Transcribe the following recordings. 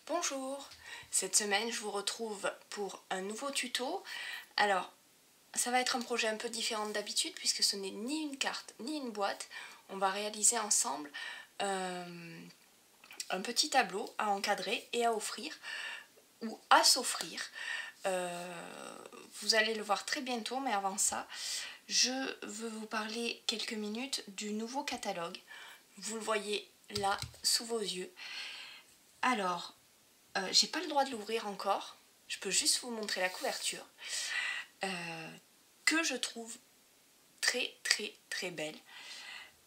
Bonjour, cette semaine je vous retrouve pour un nouveau tuto. Alors, ça va être un projet un peu différent d'habitude puisque ce n'est ni une carte ni une boîte. On va réaliser ensemble un petit tableau à encadrer et à offrir ou à s'offrir. Vous allez le voir très bientôt, mais avant ça, je veux vous parler quelques minutes du nouveau catalogue. Vous le voyez là sous vos yeux. Alors, j'ai pas le droit de l'ouvrir encore, je peux juste vous montrer la couverture, que je trouve très belle.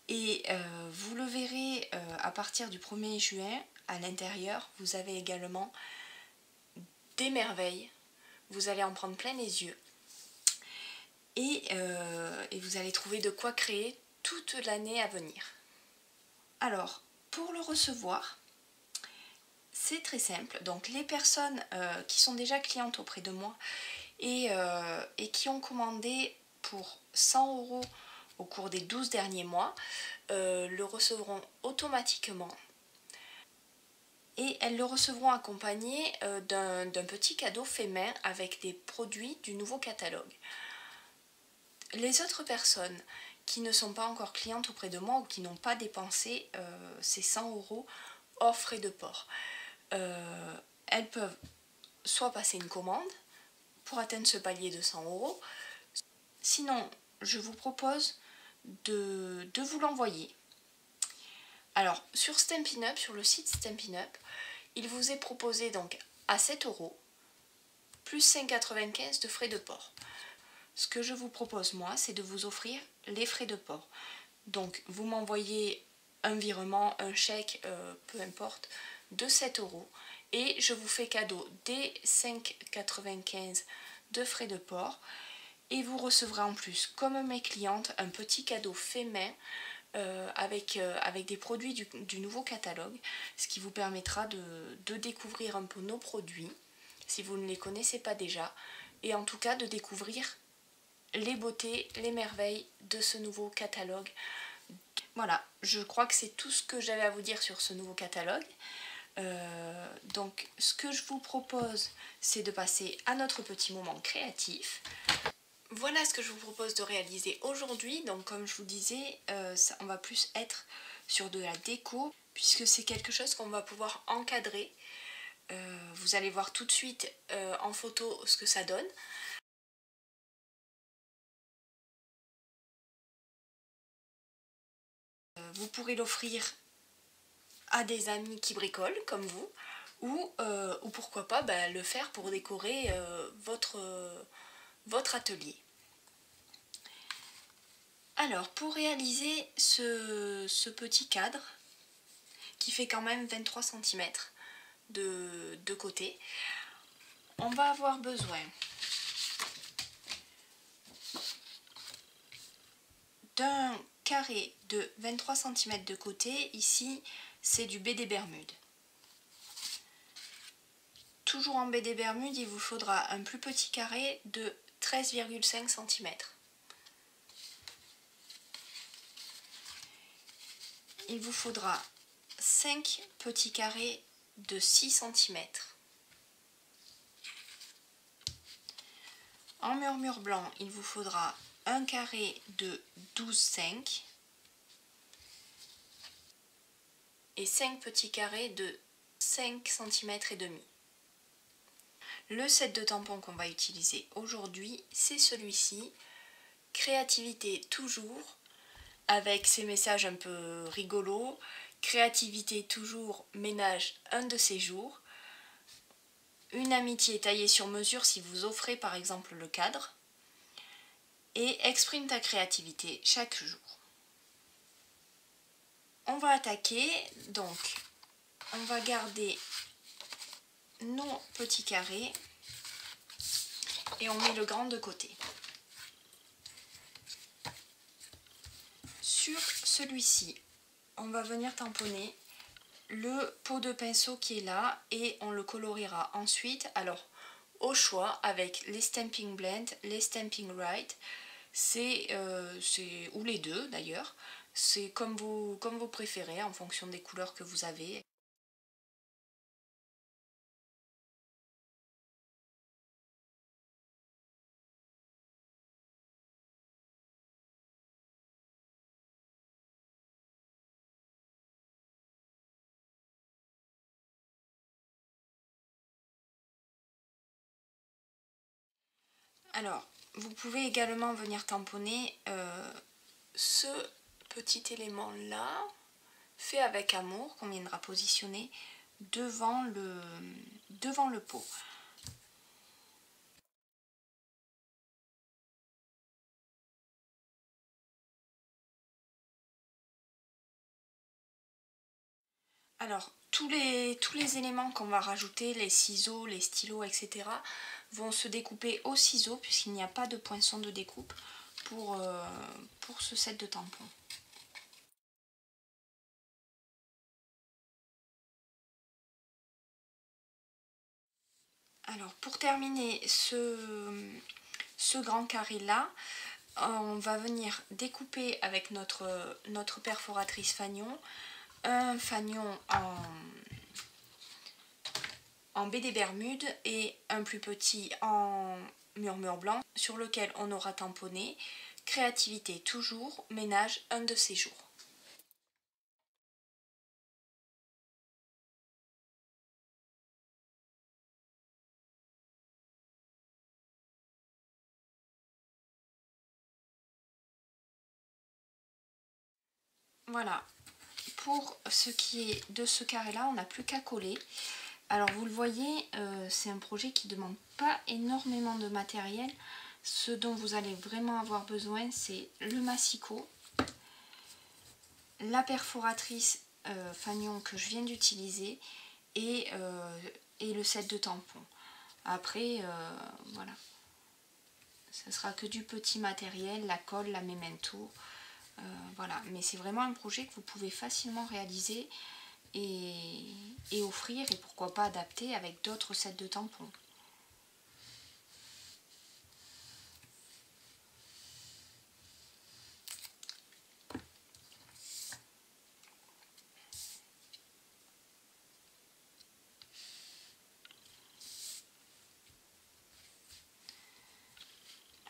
Et vous le verrez à partir du 1er juin, à l'intérieur, vous avez également des merveilles. Vous allez en prendre plein les yeux. Et vous allez trouver de quoi créer toute l'année à venir. Alors, pour le recevoir, c'est très simple. Donc les personnes qui sont déjà clientes auprès de moi et qui ont commandé pour 100 € au cours des 12 derniers mois le recevront automatiquement. Et elles le recevront accompagné d'un petit cadeau fait main avec des produits du nouveau catalogue. Les autres personnes qui ne sont pas encore clientes auprès de moi ou qui n'ont pas dépensé ces 100 € hors frais de port, elles peuvent soit passer une commande pour atteindre ce palier de 100 €. Sinon, je vous propose de vous l'envoyer. Alors, sur Stampin' Up, sur le site Stampin' Up, il vous est proposé donc à 7 € plus 5,95 € de frais de port. Ce que je vous propose moi, c'est de vous offrir les frais de port. Donc, vous m'envoyez un virement, un chèque, peu importe, de 7 € et je vous fais cadeau des 5,95 € de frais de port et vous recevrez en plus, comme mes clientes, un petit cadeau fait main avec des produits du nouveau catalogue, ce qui vous permettra de découvrir un peu nos produits si vous ne les connaissez pas déjà et en tout cas de découvrir les beautés, les merveilles de ce nouveau catalogue. Voilà, je crois que c'est tout ce que j'avais à vous dire sur ce nouveau catalogue. Donc ce que je vous propose, c'est de passer à notre petit moment créatif. Voilà ce que je vous propose de réaliser aujourd'hui. Donc comme je vous disais, on va plus être sur de la déco puisque c'est quelque chose qu'on va pouvoir encadrer. Vous allez voir tout de suite en photo ce que ça donne. Vous pourrez l'offrir à des amis qui bricolent comme vous ou pourquoi pas le faire pour décorer votre atelier. Alors pour réaliser ce petit cadre qui fait quand même 23 cm de côté, on va avoir besoin d'un carré de 23 cm de côté. Ici c'est du BD Bermude. Toujours en BD Bermude, il vous faudra un plus petit carré de 13,5 cm. Il vous faudra 5 petits carrés de 6 cm. En murmure blanc, il vous faudra un carré de 12,5 et 5 petits carrés de 5 cm et demi. Le set de tampons qu'on va utiliser aujourd'hui, c'est celui-ci. Créativité toujours, avec ces messages un peu rigolos. Créativité toujours, ménage un de ces jours. Une amitié taillée sur mesure si vous offrez par exemple le cadre. Et exprime ta créativité chaque jour. On va attaquer, donc on va garder nos petits carrés et on met le grand de côté. Sur celui-ci, on va venir tamponner le pot de pinceau qui est là et on le coloriera ensuite, alors au choix avec les Stampin' Blend, les Stampin' Write, ou les deux d'ailleurs, c'est comme vous préférez en fonction des couleurs que vous avez. Alors, vous pouvez également venir tamponner ce petit élément là, fait avec amour, qu'on viendra positionner devant le pot. Alors, tous les éléments qu'on va rajouter, les ciseaux, les stylos, etc., vont se découper au ciseau, puisqu'il n'y a pas de poinçon de découpe pour ce set de tampons. Alors, pour terminer ce grand carré là, on va venir découper avec notre perforatrice fanion un fanion en baie des Bermudes et un plus petit en murmure blanc sur lequel on aura tamponné créativité toujours, ménage un de ces jours. Voilà, pour ce qui est de ce carré là, on n'a plus qu'à coller. Alors vous le voyez, c'est un projet qui ne demande pas énormément de matériel. Ce dont vous allez vraiment avoir besoin, c'est le massicot, la perforatrice fanion que je viens d'utiliser et le set de tampons. Après, voilà, ça sera que du petit matériel, la colle, la memento, voilà. Mais c'est vraiment un projet que vous pouvez facilement réaliser et offrir, et pourquoi pas adapter avec d'autres sets de tampons.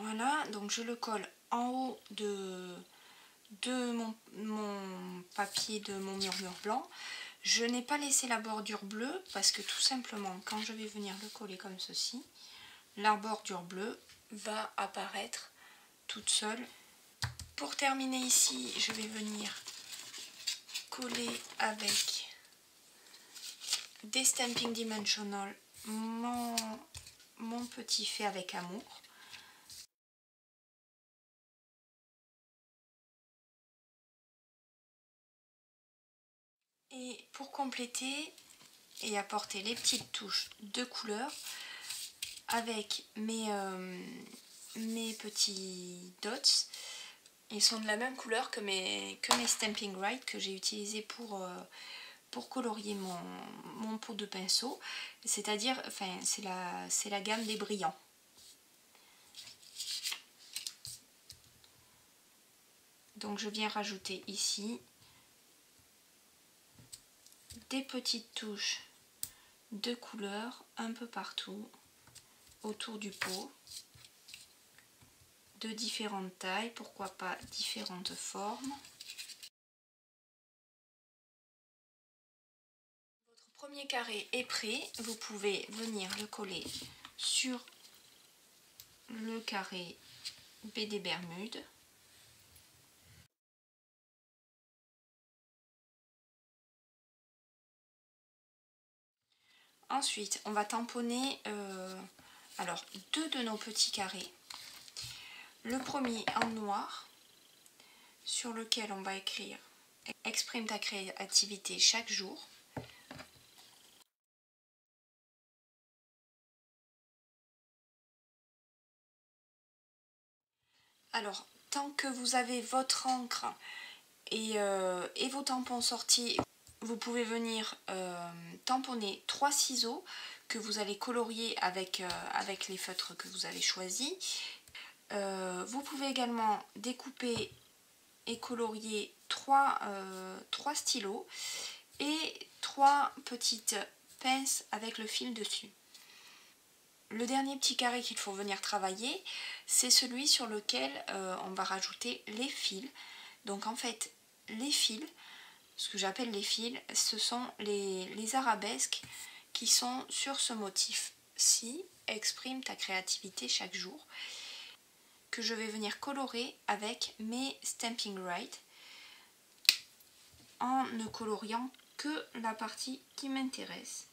Voilà, donc je le colle en haut de mon papier de mon murmure blanc. Je n'ai pas laissé la bordure bleue parce que tout simplement, quand je vais venir le coller comme ceci, la bordure bleue va apparaître toute seule. Pour terminer ici, je vais venir coller avec des Stampin' Dimensional mon petit fait avec amour. Et pour compléter et apporter les petites touches de couleur, avec mes petits dots, ils sont de la même couleur que mes Stampin' Rite que j'ai utilisé pour colorier mon pot de pinceau, c'est-à-dire, enfin, c'est la gamme des brillants. Donc je viens rajouter ici des petites touches de couleur un peu partout autour du pot, de différentes tailles, pourquoi pas différentes formes. Votre premier carré est prêt, vous pouvez venir le coller sur le carré baie des Bermudes. Ensuite, on va tamponner alors deux de nos petits carrés. Le premier en noir, sur lequel on va écrire « Exprime ta créativité chaque jour ». Alors, tant que vous avez votre encre et vos tampons sortis, vous pouvez venir tamponner 3 ciseaux que vous allez colorier avec les feutres que vous avez choisis. Vous pouvez également découper et colorier 3 stylos et 3 petites pinces avec le fil dessus. Le dernier petit carré qu'il faut venir travailler, c'est celui sur lequel on va rajouter les fils. Donc en fait, les fils, ce que j'appelle les fils, ce sont les arabesques qui sont sur ce motif-ci exprime ta créativité chaque jour, que je vais venir colorer avec mes Stampin' Write en ne coloriant que la partie qui m'intéresse.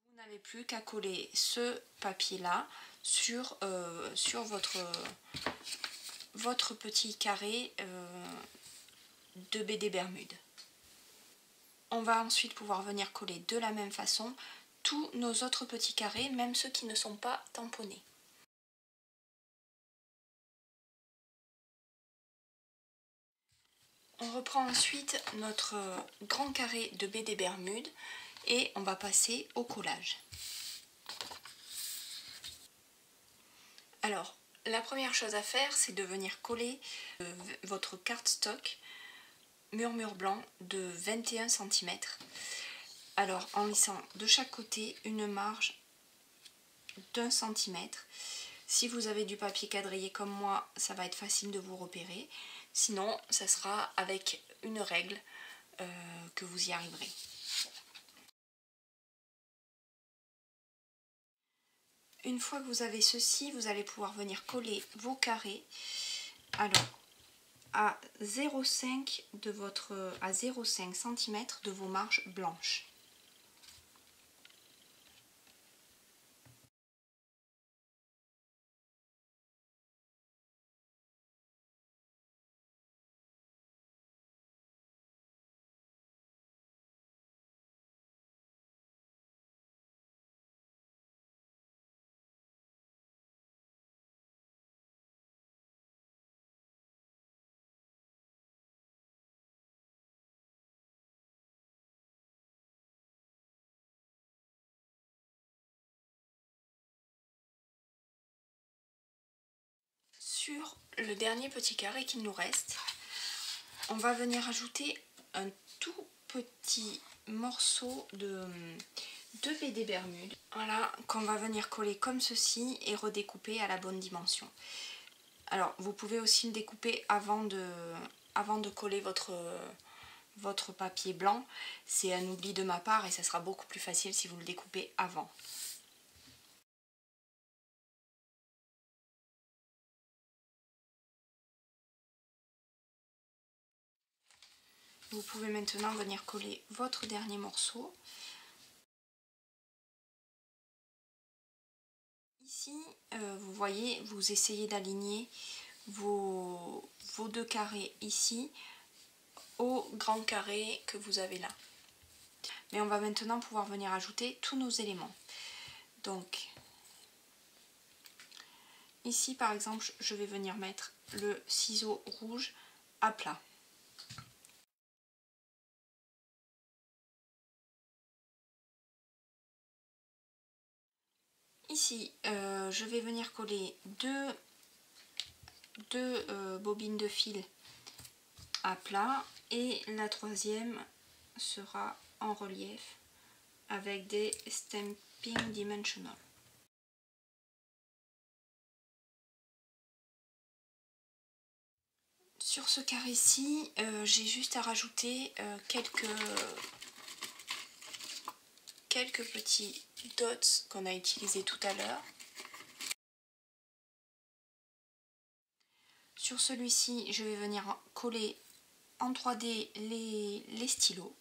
Vous n'avez plus qu'à coller ce papier là sur votre petit carré de BD Bermude. On va ensuite pouvoir venir coller de la même façon tous nos autres petits carrés, même ceux qui ne sont pas tamponnés. On reprend ensuite notre grand carré de BD Bermude et on va passer au collage. Alors, la première chose à faire, c'est de venir coller votre cardstock Murmure Blanc de 21 cm. Alors, en laissant de chaque côté une marge d'1 cm. Si vous avez du papier quadrillé comme moi, ça va être facile de vous repérer. Sinon, ça sera avec une règle que vous y arriverez. Une fois que vous avez ceci, vous allez pouvoir venir coller vos carrés. Alors, à 0,5 cm de vos marges blanches. Sur le dernier petit carré qu'il nous reste, on va venir ajouter un tout petit morceau de BD Bermude, voilà, qu'on va venir coller comme ceci et redécouper à la bonne dimension. Alors vous pouvez aussi le découper avant de coller votre papier blanc, c'est un oubli de ma part et ça sera beaucoup plus facile si vous le découpez avant. Vous pouvez maintenant venir coller votre dernier morceau. Ici, vous voyez, vous essayez d'aligner vos deux carrés ici au grand carré que vous avez là. Mais on va maintenant pouvoir venir ajouter tous nos éléments. Donc, ici par exemple, je vais venir mettre le ciseau rouge à plat. Ici, je vais venir coller deux bobines de fil à plat et la troisième sera en relief avec des Stampin' Dimensional. Sur ce carré-ci, j'ai juste à rajouter quelques petits dots qu'on a utilisés tout à l'heure. Sur celui-ci, je vais venir coller en 3D les stylos.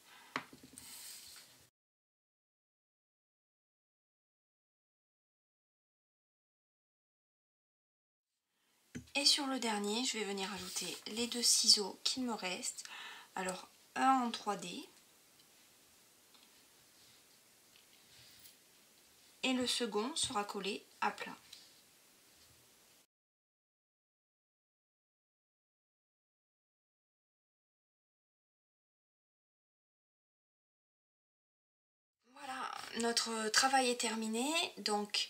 Et sur le dernier, je vais venir ajouter les deux ciseaux qu'il me reste. Alors, un en 3D. Et le second sera collé à plat. Voilà, notre travail est terminé. Donc,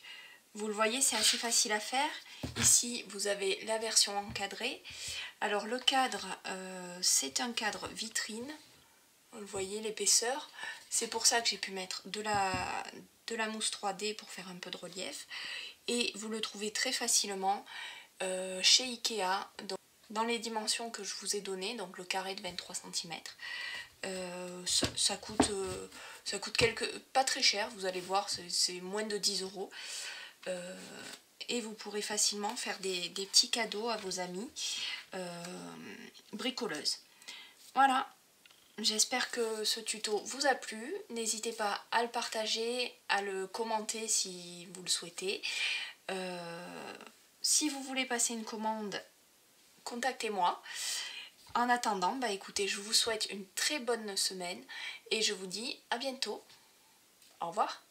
vous le voyez, c'est assez facile à faire. Ici, vous avez la version encadrée. Alors, le cadre, c'est un cadre vitrine. Vous le voyez, l'épaisseur. C'est pour ça que j'ai pu mettre de la mousse 3D pour faire un peu de relief. Et vous le trouvez très facilement chez Ikea, donc, dans les dimensions que je vous ai données, donc le carré de 23 cm. Ça coûte pas très cher, vous allez voir, c'est moins de 10 euros. Et vous pourrez facilement faire des petits cadeaux à vos amis bricoleuses. Voilà, j'espère que ce tuto vous a plu. N'hésitez pas à le partager, à le commenter si vous le souhaitez. Si vous voulez passer une commande, contactez-moi. En attendant, bah écoutez, je vous souhaite une très bonne semaine et je vous dis à bientôt. Au revoir.